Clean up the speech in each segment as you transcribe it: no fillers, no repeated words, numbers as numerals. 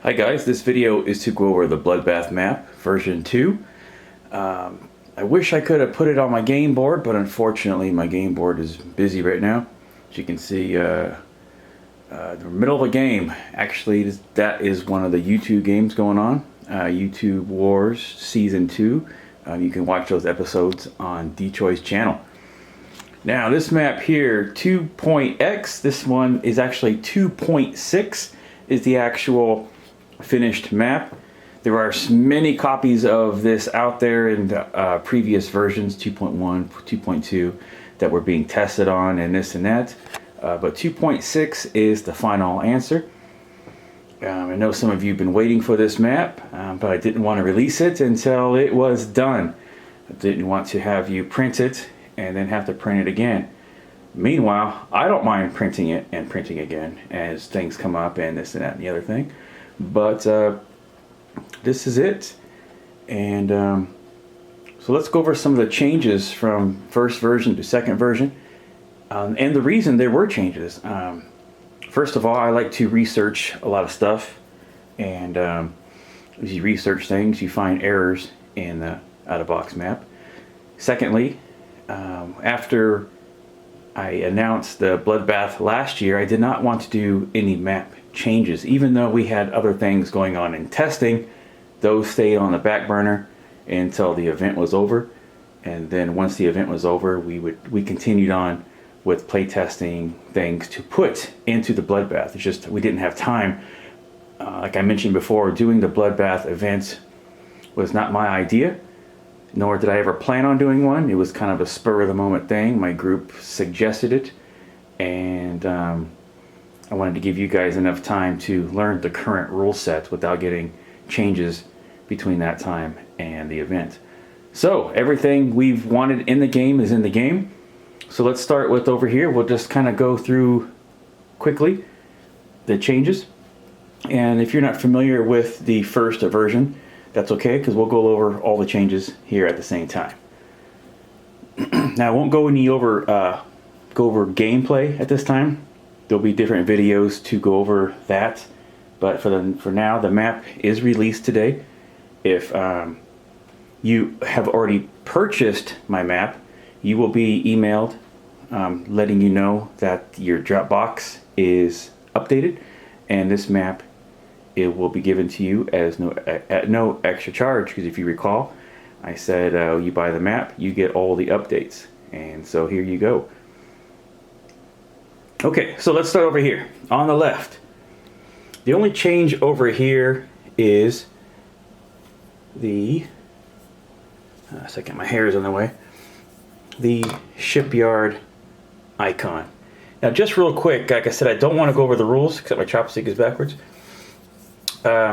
Hi guys, this video is to go over the Bloodbath map, version 2. I wish I could have put it on my game board, but unfortunately my game board is busy right now. As you can see, the middle of a game. Actually, that is one of the YouTube games going on. YouTube Wars Season 2. You can watch those episodes on D-Choi's channel. Now this map here, 2.x, this one is actually 2.6 is the actual finished map. There are many copies of this out there in the previous versions, 2.1, 2.2, that were being tested on and this and that. But 2.6 is the final answer. I know some of you have been waiting for this map, but I didn't want to release it until it was done. I didn't want to have you print it and then have to print it again. Meanwhile, I don't mind printing it and printing again as things come up and this and that and the other thing. But this is it. And so let's go over some of the changes from first version to second version. And the reason there were changes. First of all, I like to research a lot of stuff. And as you research things, you find errors in the out-of-box map. Secondly, after I announced the Bloodbath last year, I did not want to do any map changes. Even though we had other things going on in testing, those stayed on the back burner until the event was over. And then once the event was over, we continued on with playtesting things to put into the Bloodbath. It's just we didn't have time. Like I mentioned before, doing the Bloodbath event was not my idea, nor did I ever plan on doing one. It was kind of a spur of the moment thing. My group suggested it, and I wanted to give you guys enough time to learn the current rule set without getting changes between that time and the event. So everything we've wanted in the game is in the game. So let's start with over here. We'll just kind of go through quickly the changes. And if you're not familiar with the first version, that's okay, because we'll go over all the changes here at the same time. Now I won't go over gameplay at this time. There'll be different videos to go over that, but for now the map is released today. If you have already purchased my map, you will be emailed letting you know that your Dropbox is updated, and this map, it will be given to you as at no extra charge, because if you recall, I said you buy the map, you get all the updates, and so here you go. Okay, so let's start over here on the left. The only change over here is the second, my hair is on the way, the shipyard icon. Now just real quick, like I said, I don't want to go over the rules except my chopstick is backwards.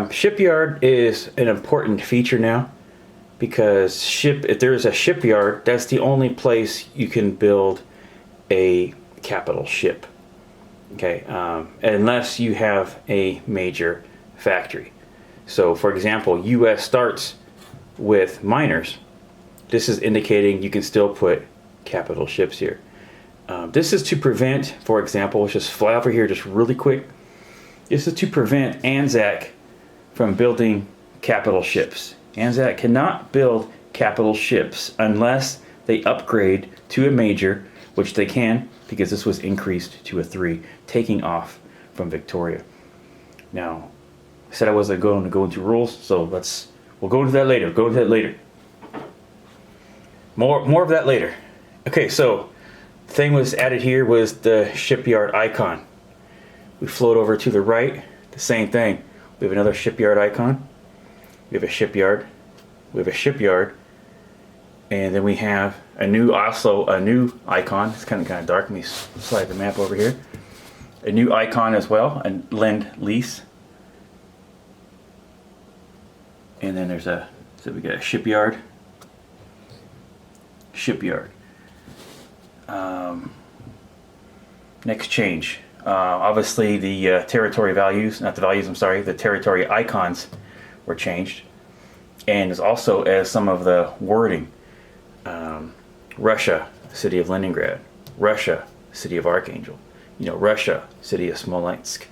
Shipyard is an important feature now, because if there is a shipyard, that's the only place you can build a capital ship. Okay, unless you have a major factory. So for example, US starts with miners. This is indicating you can still put capital ships here. This is to prevent, for example, let's just fly over here just really quick. This is to prevent Anzac from building capital ships. Anzac cannot build capital ships unless they upgrade to a major, which they can, because this was increased to a 3, taking off from Victoria. Now, I said I wasn't going to go into rules, so we'll go into that later. Go into that later. More of that later. Okay, so the thing was added here was the shipyard icon. We float over to the right, the same thing. We have another shipyard icon. We have a shipyard. We have a shipyard. And then we have a new icon. It's kind of dark. Let me slide the map over here. A new icon as well, and lend lease. And then there's so we got a shipyard. Shipyard. Next change. Obviously the territory values, not the values, I'm sorry, the territory icons were changed. And as also as some of the wording. Russia, city of Leningrad. Russia, city of Archangel. Russia, city of Smolensk.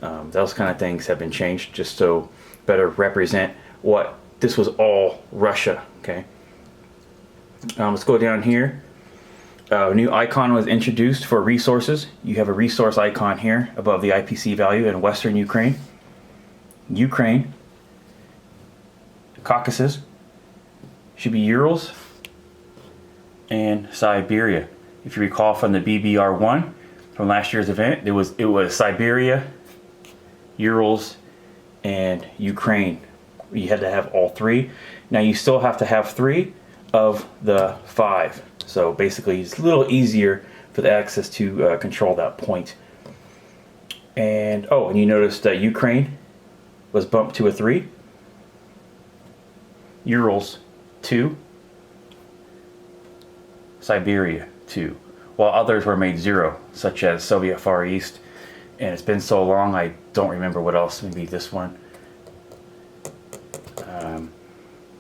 Those kind of things have been changed just so better represent what this was all Russia. Okay. Let's go down here. A new icon was introduced for resources. You have a resource icon here above the IPC value in Western Ukraine, Caucasus, should be Urals, and Siberia. If you recall from the BBR1 from last year's event, it was Siberia, Urals, and Ukraine. You had to have all three. Now you still have to have 3 of the 5. So basically it's a little easier for the Axis to control that point. And and you notice that Ukraine was bumped to a 3, Urals 2, Siberia 2, while others were made 0, such as Soviet Far East. And it's been so long I don't remember what else. Maybe this one.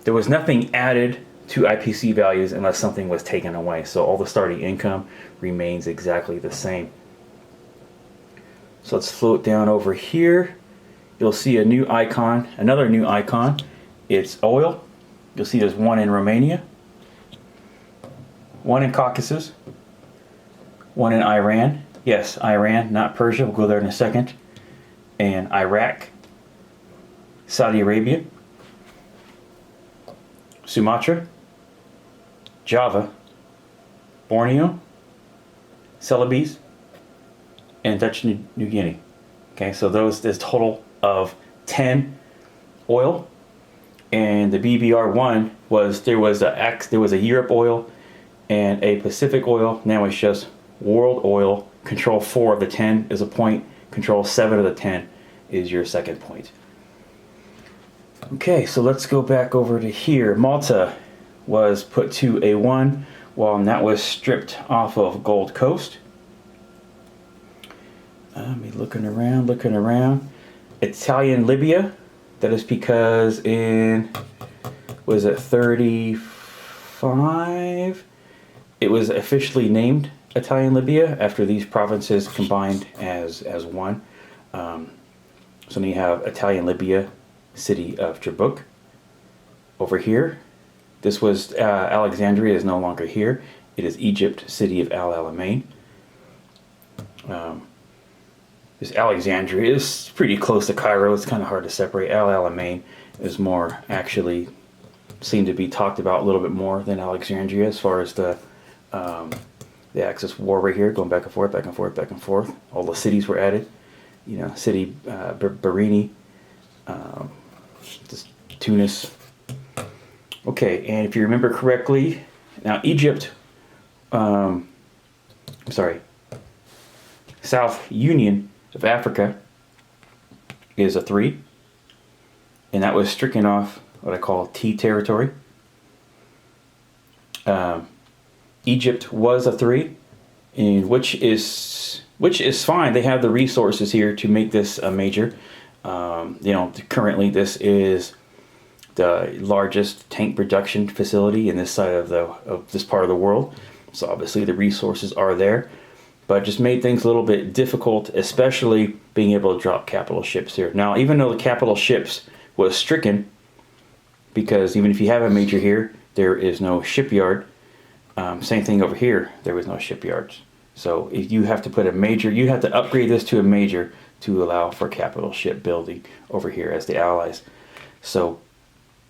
There was nothing added to IPC values unless something was taken away. So all the starting income remains exactly the same. So let's float down over here. You'll see a new icon, another new icon. It's oil. You'll see there's one in Romania, one in Caucasus, one in Iran. Yes, Iran, not Persia. We'll go there in a second. And Iraq, Saudi Arabia, Sumatra, Java, Borneo, Celebes, and Dutch New Guinea. Okay, so there's a total of 10 oil. And the BBR1 there was a Europe oil and a Pacific oil. Now it's just world oil. Control 4 of the 10 is a point. Control 7 of the 10 is your second point. Okay, so let's go back over to here. Malta was put to a 1, while that was stripped off of Gold Coast. Me looking around. Italian Libya, that is because in, was it 35? It was officially named Italian Libya after these provinces combined as one. So now you have Italian Libya, city of Trebuk. Over here, this was Alexandria is no longer here. It is Egypt, city of Al Alamein. This Alexandria is pretty close to Cairo. It's kind of hard to separate. Al Alamein is more actually seemed to be talked about a little bit more than Alexandria as far as the Axis war right here, going back and forth, back and forth, back and forth. All the cities were added. You know, city Barini, Tunis. Okay, and if you remember correctly, now Egypt, South Union of Africa is a 3, and that was stricken off what I call T territory. Egypt was a 3, and which is fine. They have the resources here to make this a major. Currently this is the largest tank production facility in this side of this part of the world. So obviously the resources are there, but just made things a little bit difficult, especially being able to drop capital ships here. Now, even though the capital ships was stricken, because even if you have a major here, there is no shipyard. Same thing over here, there was no shipyards. So if you have to put a major, you have to upgrade this to a major to allow for capital ship building over here as the allies. So,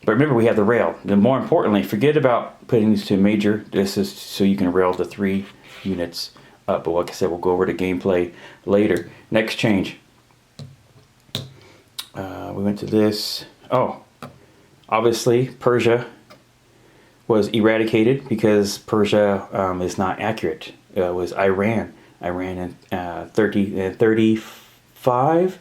but remember, we have the rail. And more importantly, forget about putting these to a major. This is so you can rail the 3 units up. But like I said, we'll go over to gameplay later. Next change. We went to this. Oh, obviously Persia was eradicated because Persia is not accurate. It was Iran. Iran in 35.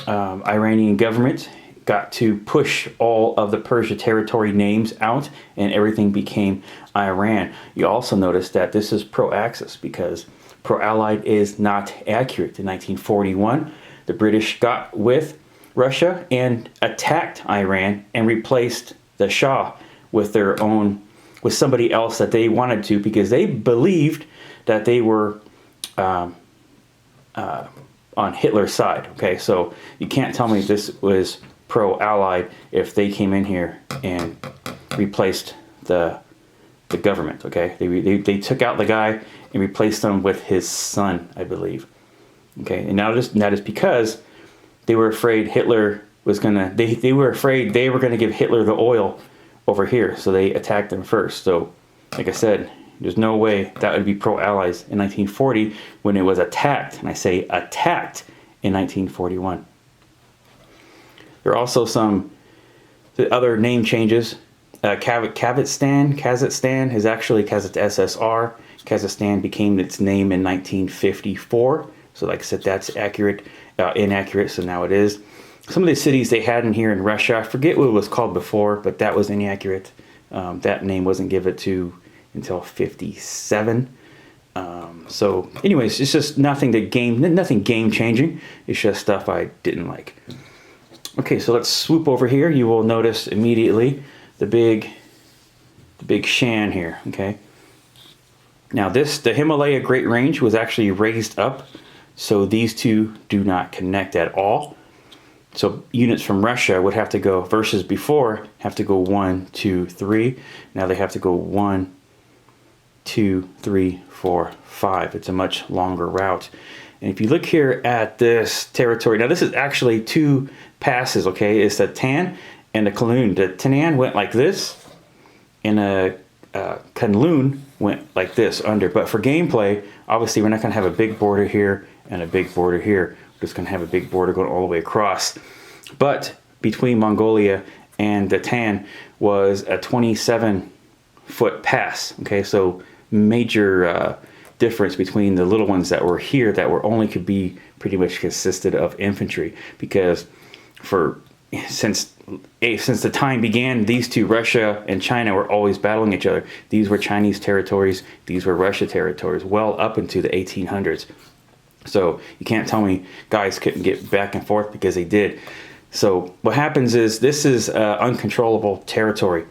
Iranian government got to push all of the Persia territory names out, and everything became Iran. You also notice that this is pro-Axis because pro-Allied is not accurate. In 1941, the British got with Russia and attacked Iran and replaced the Shah with their own, with somebody else that they wanted to, because they believed that they were on on Hitler's side. Okay, so you can't tell me this was pro-Allied if they came in here and replaced the government. Okay, they took out the guy and replaced him with his son, I believe. Okay, and now that is because they were afraid Hitler was gonna. They were afraid they were gonna give Hitler the oil over here, so they attacked him first. So, like I said, there's no way that would be pro-Allies in 1940 when it was attacked, and I say attacked in 1941. There are also some other name changes. Kazakhstan is actually SSR. Kazakhstan became its name in 1954. So like I said, that's inaccurate, so now it is. Some of the cities they had in here in Russia, I forget what it was called before, but that was inaccurate. That name wasn't given to until 57. So anyways, it's just nothing game changing. It's just stuff I didn't like. Okay, so let's swoop over here. You will notice immediately the big shan here, okay? Now the Himalaya Great Range was actually raised up, so these two do not connect at all. So units from Russia would have to go, versus before, have to go 1, 2, 3. Now they have to go 1, 2, 3, 4, 5. It's a much longer route. And if you look here at this territory, now this is actually two passes, okay? It's the Tan and the Kunlun. The Tanan went like this, and the Kunlun went like this under. But for gameplay, obviously we're not going to have a big border here and a big border here. We're just going to have a big border going all the way across. But between Mongolia and the Tan was a 27-foot pass, okay? So major difference between the little ones that were here that were only could be pretty much consisted of infantry, because since the time began, these two, Russia and China, were always battling each other. These were Chinese territories, these were Russia territories, well up into the 1800s. So you can't tell me guys couldn't get back and forth, because they did. So what happens is, this is uncontrollable territory.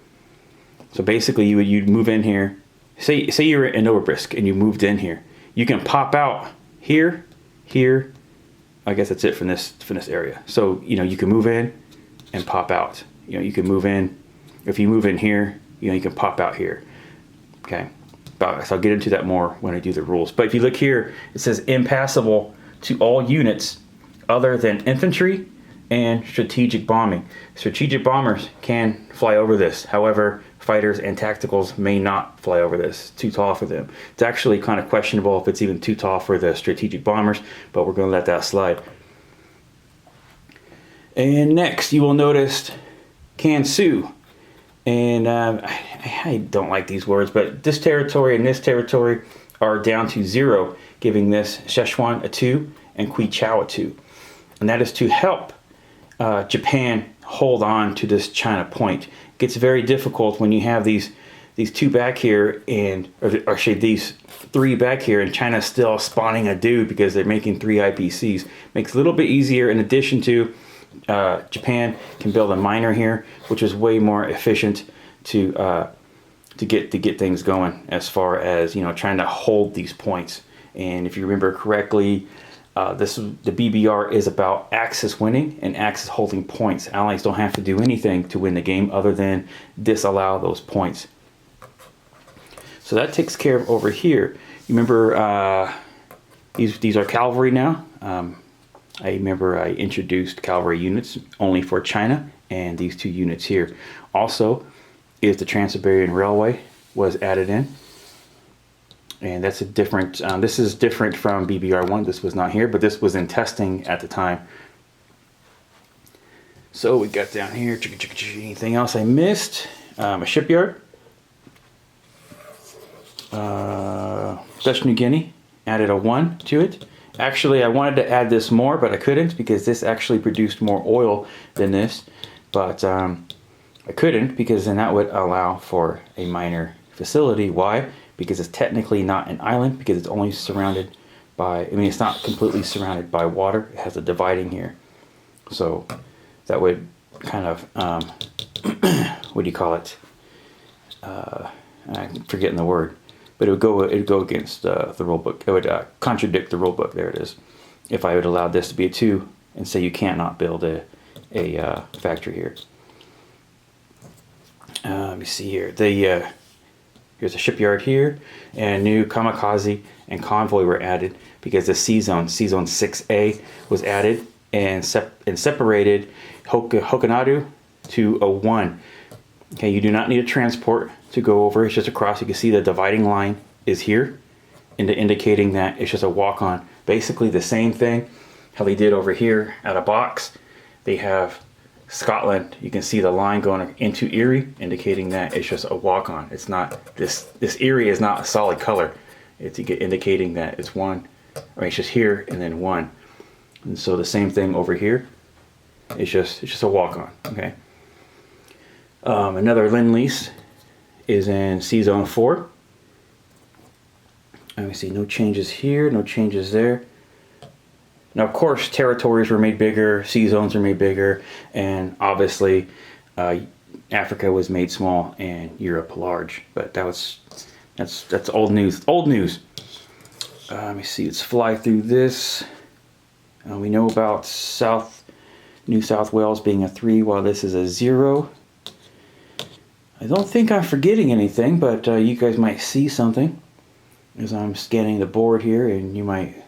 So basically you'd move in here. Say you're in Novobrisk and you moved in here. You can pop out here, here. I guess that's it from this area. So you can move in and pop out. You can move in. If you move in here, you can pop out here. Okay. So I'll get into that more when I do the rules. But if you look here, it says impassable to all units other than infantry and strategic bombing. Strategic bombers can fly over this. However, fighters and tacticals may not fly over this. It's too tall for them. It's actually kind of questionable if it's even too tall for the strategic bombers, but we're going to let that slide. And next, you will notice Kansu. And I don't like these words, but this territory and this territory are down to 0, giving this Szechuan a 2 and Quichao a 2. And that is to help Japan hold on to this China point. It gets very difficult when you have these two back here, or actually these 3 back here, and China's still spawning a dude because they're making 3 IPCs. Makes it a little bit easier. In addition to Japan can build a miner here, which is way more efficient to get things going, as far as trying to hold these points. And if you remember correctly, the BBR is about Axis winning and Axis holding points. Allies don't have to do anything to win the game other than disallow those points. So that takes care of over here. You remember these are cavalry now. I remember I introduced cavalry units only for China, and these 2 units here. Also is the Trans-Siberian Railway was added in. And that's a different, this is different from BBR1. This was not here, but this was in testing at the time. So we got down here, anything else I missed? A shipyard. Dutch New Guinea, added a 1 to it. Actually, I wanted to add this more, but I couldn't, because this actually produced more oil than this. But I couldn't, because then that would allow for a minor facility. Why? Because it's technically not an island, because it's only surrounded by, it's not completely surrounded by water. It has a dividing here. So that would kind of, what do you call it? I'm forgetting the word. But it would go against the rule book. It would contradict the rule book. There it is. if I would allow this to be a 2 and say you cannot build a factory here. Let me see here. Here's a shipyard here, and new kamikaze and convoy were added because the C zone 6A was added and separated Hokanadu to a 1. Okay, you do not need a transport to go over. It's just across. You can see the dividing line is here, indicating that it's just a walk-on. Basically the same thing how they did over here at a box. They have Scotland. You can see the line going into Erie, indicating that it's just a walk-on. It's not this Erie is not a solid color. It's indicating that it's 1. I mean, it's just here and then 1. And so the same thing over here. It's just a walk-on. Okay. Another Lend-Lease is in C Zone 4. Let me see, no changes here, no changes there. Now, of course, territories were made bigger, C zones are made bigger, and obviously Africa was made small and Europe large. But that's old news. Old news. Let me see. Let's fly through this. We know about New South Wales being a 3, while this is a 0. I don't think I'm forgetting anything, but you guys might see something as I'm scanning the board here, and you might,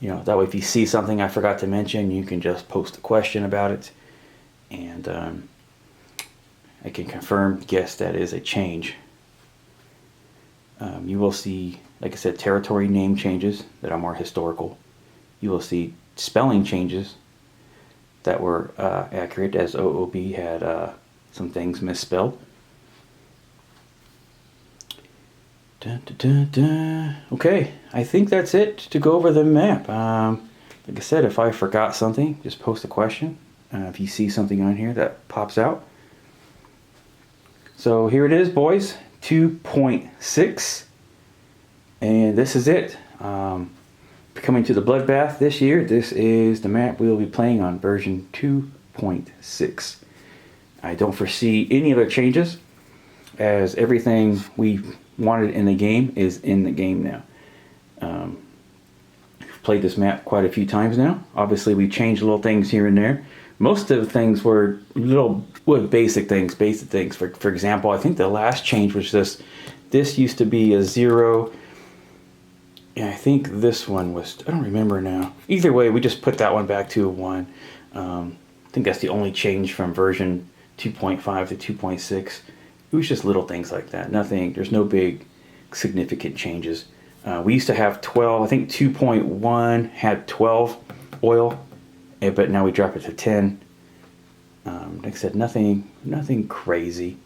that way if you see something I forgot to mention, you can just post a question about it, and I can confirm, yes, that is a change. You will see, like I said, territory name changes that are more historical. You will see spelling changes that were accurate, as OOB had some things misspelled. Dun, dun, dun, dun. Okay, I think that's it to go over the map. Like I said, if I forgot something, just post a question. If you see something on here that pops out. So here it is, boys, 2.6. And this is it. Coming to the Bloodbath this year, this is the map we will be playing on, version 2.6. I don't foresee any other changes, as everything we wanted in the game is in the game now. We've played this map quite a few times now. Obviously, we changed little things here and there. Most of the things were basic things. For example, I think the last change was this used to be a 0. Yeah, I think this one was, I don't remember now. Either way, we just put that one back to a 1. I think that's the only change from version 2.5 to 2.6. It was just little things like that. Nothing, there's no big significant changes. We used to have 12, I think 2.1 had 12 oil, but now we drop it to 10. Like I said, nothing crazy.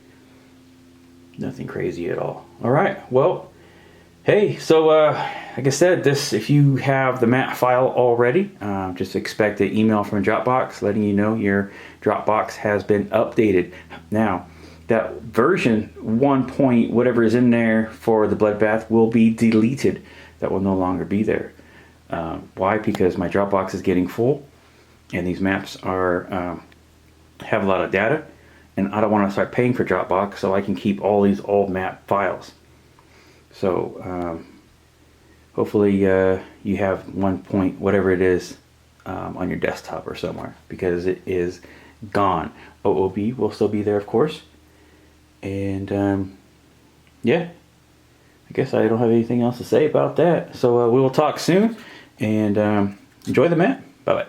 Nothing crazy at all. All right, well, hey, so like I said, if you have the map file already, just expect an email from Dropbox letting you know your Dropbox has been updated. Now, that version 1 point whatever is in there for the Bloodbath will be deleted. That will no longer be there. Why? Because my Dropbox is getting full, and these maps are have a lot of data, and I don't want to start paying for Dropbox so I can keep all these old map files. So hopefully you have 1 point whatever it is on your desktop or somewhere, because it is gone. OOB will still be there, of course. And yeah, I guess I don't have anything else to say about that. So we will talk soon, and enjoy the map. Bye bye.